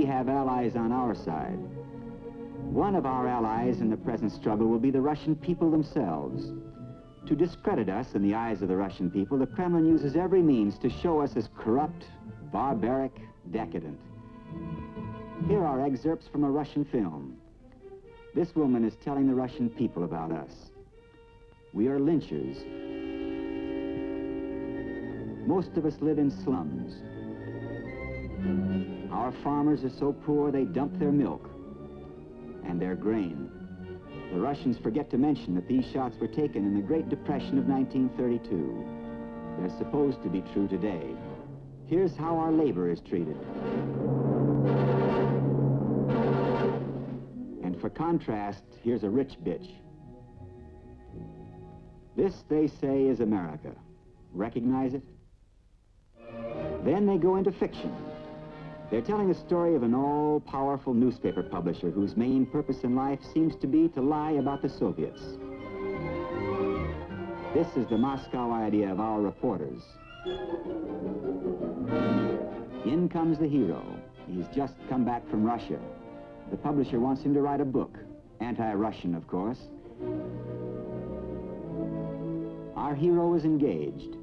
we have allies on our side. One of our allies in the present struggle will be the Russian people themselves. To discredit us in the eyes of the Russian people, the Kremlin uses every means to show us as corrupt, barbaric, decadent. Here are excerpts from a Russian film. This woman is telling the Russian people about us. We are lynchers. Most of us live in slums. Our farmers are so poor they dump their milk and their grain. The Russians forget to mention that these shots were taken in the Great Depression of 1932. They're supposed to be true today. Here's how our labor is treated. And for contrast, here's a rich bitch. This, they say, is America. Recognize it? Then they go into fiction. They're telling a story of an all-powerful newspaper publisher whose main purpose in life seems to be to lie about the Soviets. This is the Moscow idea of our reporters. In comes the hero. He's just come back from Russia. The publisher wants him to write a book. Anti-Russian, of course. Our hero is engaged.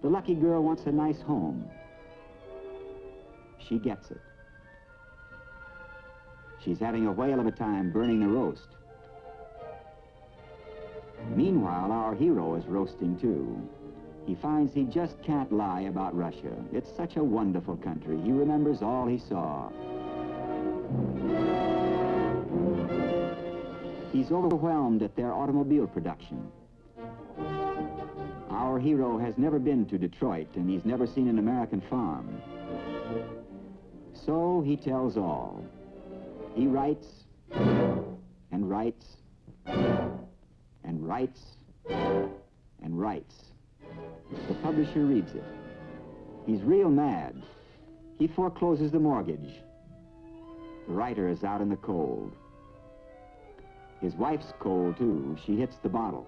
The lucky girl wants a nice home. She gets it. She's having a whale of a time burning the roast. Meanwhile, our hero is roasting too. He finds he just can't lie about Russia. It's such a wonderful country. He remembers all he saw. He's overwhelmed at their automobile production. Our hero has never been to Detroit, and he's never seen an American farm. So he tells all. He writes, and writes, and writes, and writes. The publisher reads it. He's real mad. He forecloses the mortgage. The writer is out in the cold. His wife's cold, too. She hits the bottle.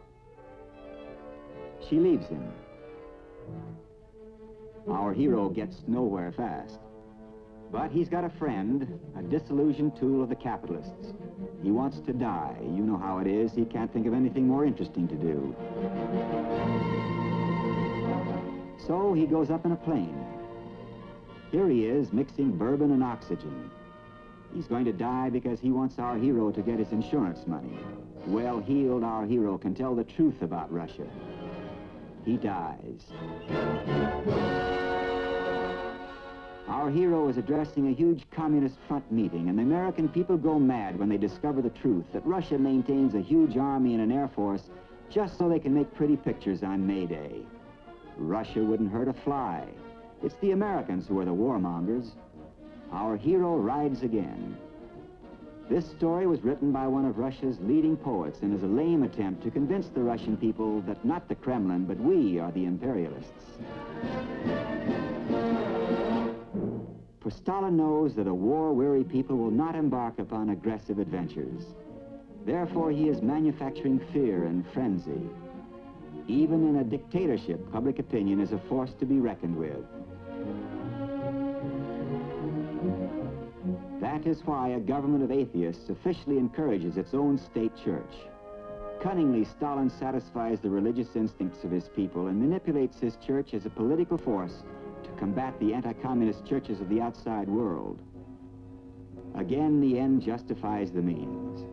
She leaves him. Our hero gets nowhere fast. But he's got a friend, a disillusioned tool of the capitalists. He wants to die. You know how it is. He can't think of anything more interesting to do. So he goes up in a plane. Here he is, mixing bourbon and oxygen. He's going to die because he wants our hero to get his insurance money. Well-heeled our hero can tell the truth about Russia. He dies. Our hero is addressing a huge Communist Front meeting, and the American people go mad when they discover the truth that Russia maintains a huge army and an air force just so they can make pretty pictures on May Day. Russia wouldn't hurt a fly. It's the Americans who are the warmongers. Our hero rides again. This story was written by one of Russia's leading poets and is a lame attempt to convince the Russian people that not the Kremlin, but we are the imperialists. For Stalin knows that a war-weary people will not embark upon aggressive adventures. Therefore, he is manufacturing fear and frenzy. Even in a dictatorship, public opinion is a force to be reckoned with. That is why a government of atheists officially encourages its own state church. Cunningly, Stalin satisfies the religious instincts of his people and manipulates his church as a political force to combat the anti-communist churches of the outside world. Again, the end justifies the means.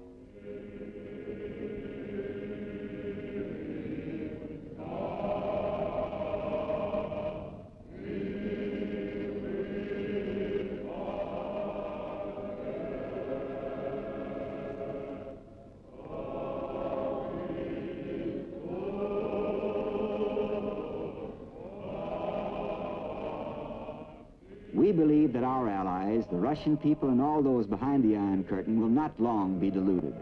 We believe that our allies, the Russian people and all those behind the Iron Curtain, will not long be deluded.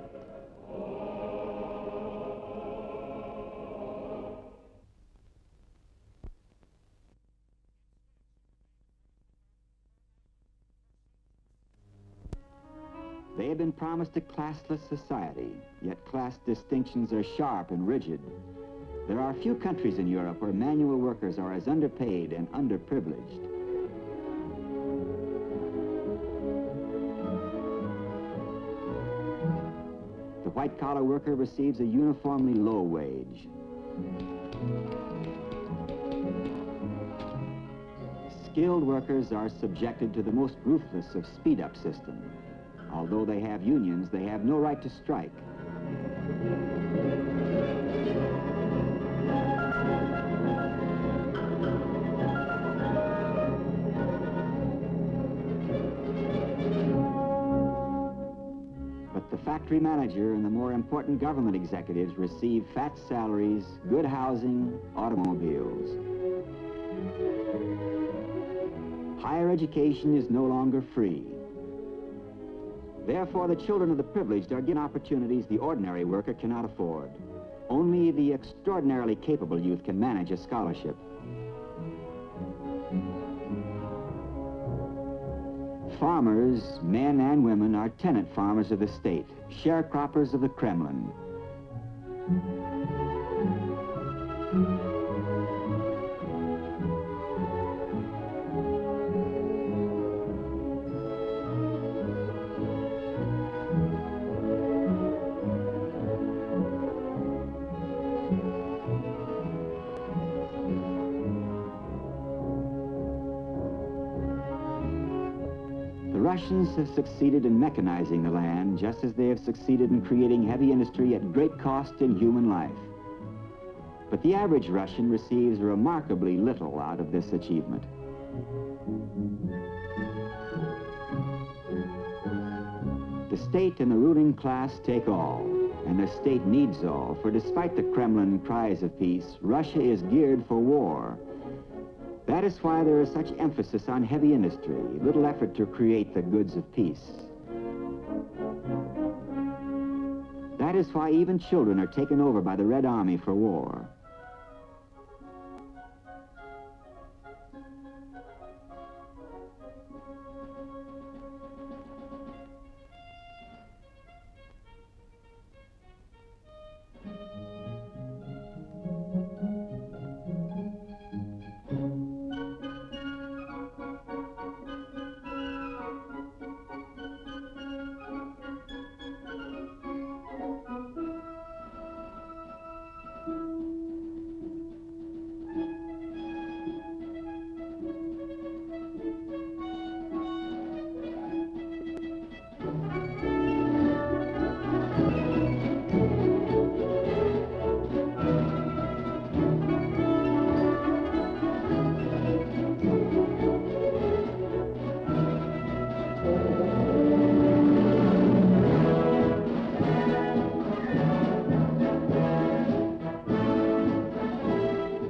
They have been promised a classless society, yet class distinctions are sharp and rigid. There are few countries in Europe where manual workers are as underpaid and underprivileged. white-collar worker receives a uniformly low wage. Skilled workers are subjected to the most ruthless of speed-up systems. Although they have unions, they have no right to strike. But the factory manager and the more important government executives receive fat salaries, good housing, automobiles. Higher education is no longer free. Therefore, the children of the privileged are given opportunities the ordinary worker cannot afford. Only the extraordinarily capable youth can manage a scholarship. Farmers, men and women, are tenant farmers of the state, sharecroppers of the Kremlin. The Russians have succeeded in mechanizing the land, just as they have succeeded in creating heavy industry at great cost in human life. But the average Russian receives remarkably little out of this achievement. The state and the ruling class take all, and the state needs all, for despite the Kremlin cries of peace, Russia is geared for war. That is why there is such emphasis on heavy industry, little effort to create the goods of peace. That is why even children are taken over by the Red Army for war.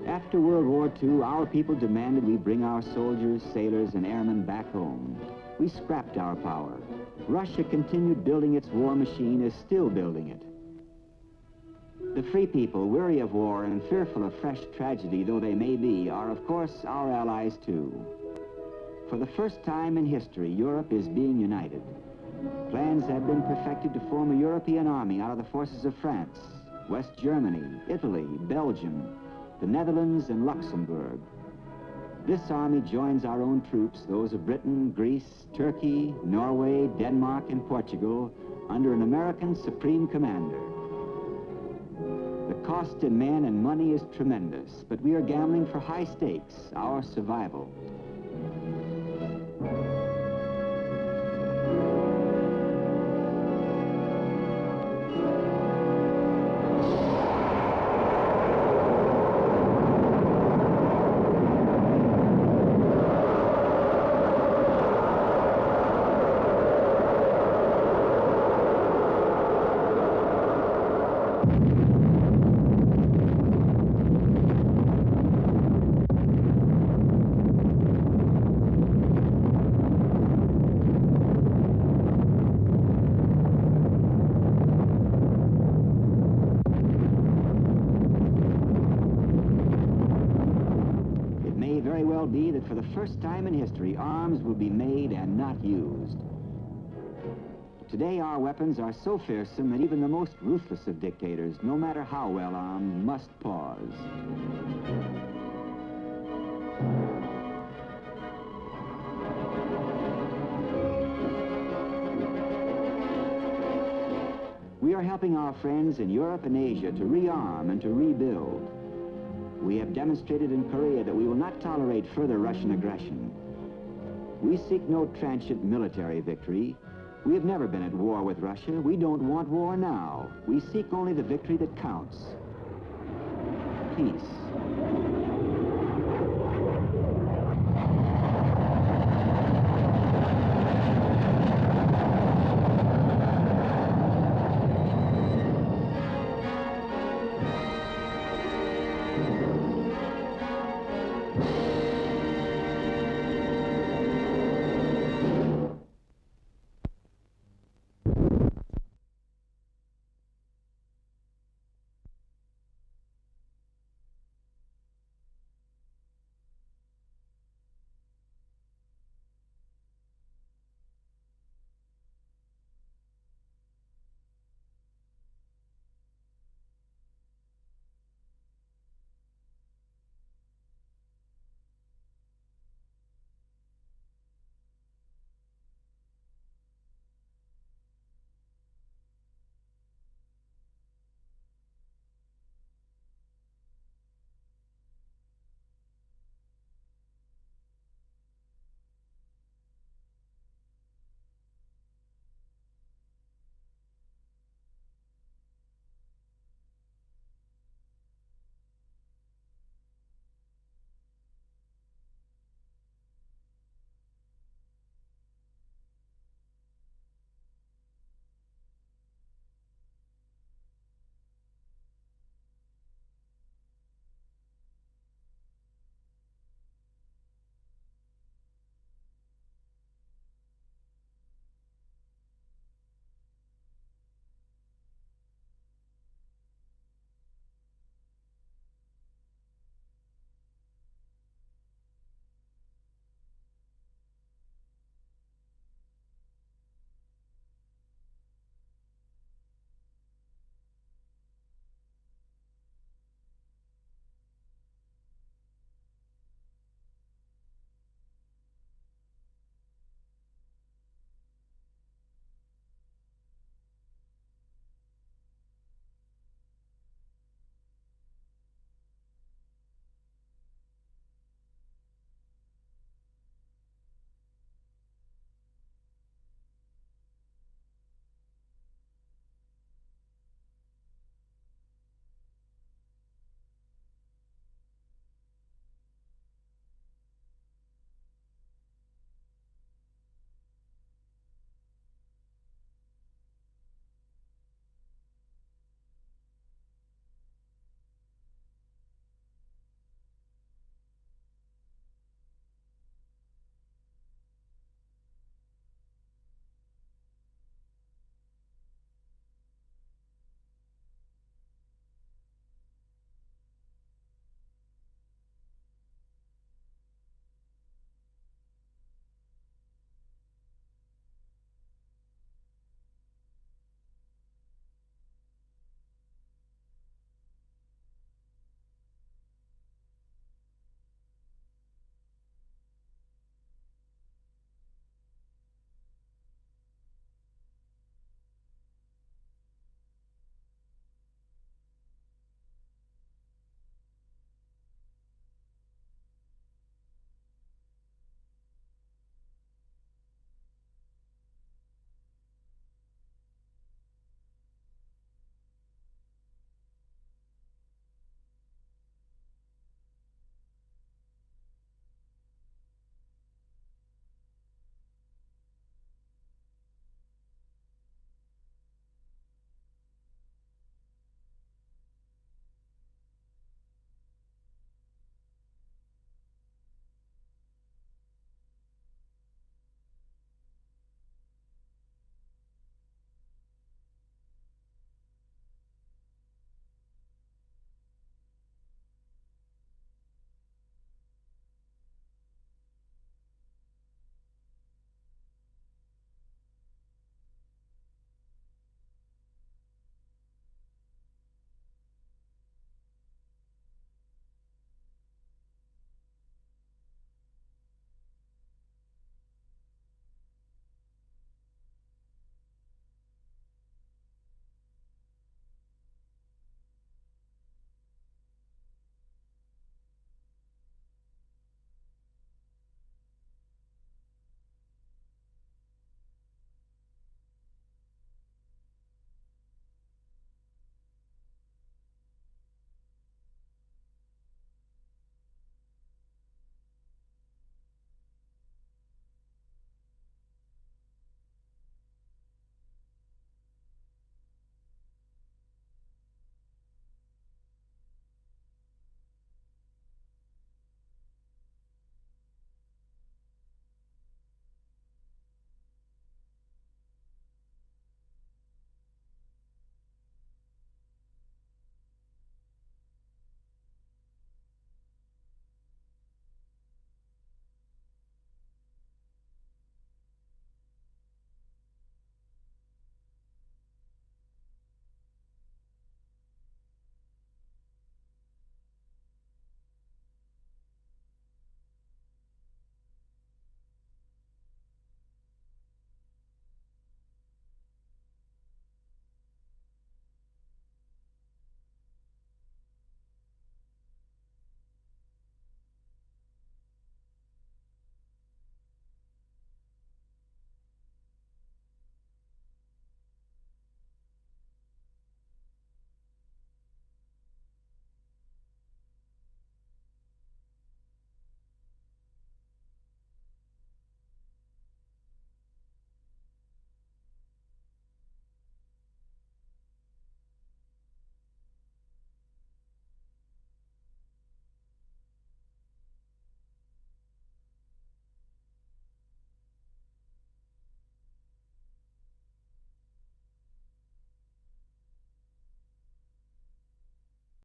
After World War II, our people demanded we bring our soldiers, sailors, and airmen back home. We scrapped our power. Russia continued building its war machine, is still building it. The free people, weary of war and fearful of fresh tragedy though they may be, are of course our allies too. For the first time in history, Europe is being united. Plans have been perfected to form a European army out of the forces of France, West Germany, Italy, Belgium, the Netherlands, and Luxembourg. This army joins our own troops, those of Britain, Greece, Turkey, Norway, Denmark, and Portugal, under an American supreme commander. The cost in men and money is tremendous, but we are gambling for high stakes, our survival. Be that for the first time in history, arms will be made and not used. Today, our weapons are so fearsome that even the most ruthless of dictators, no matter how well armed, must pause. We are helping our friends in Europe and Asia to rearm and to rebuild. We have demonstrated in Korea that we will not tolerate further Russian aggression. We seek no transient military victory. We have never been at war with Russia. We don't want war now. We seek only the victory that counts. Peace.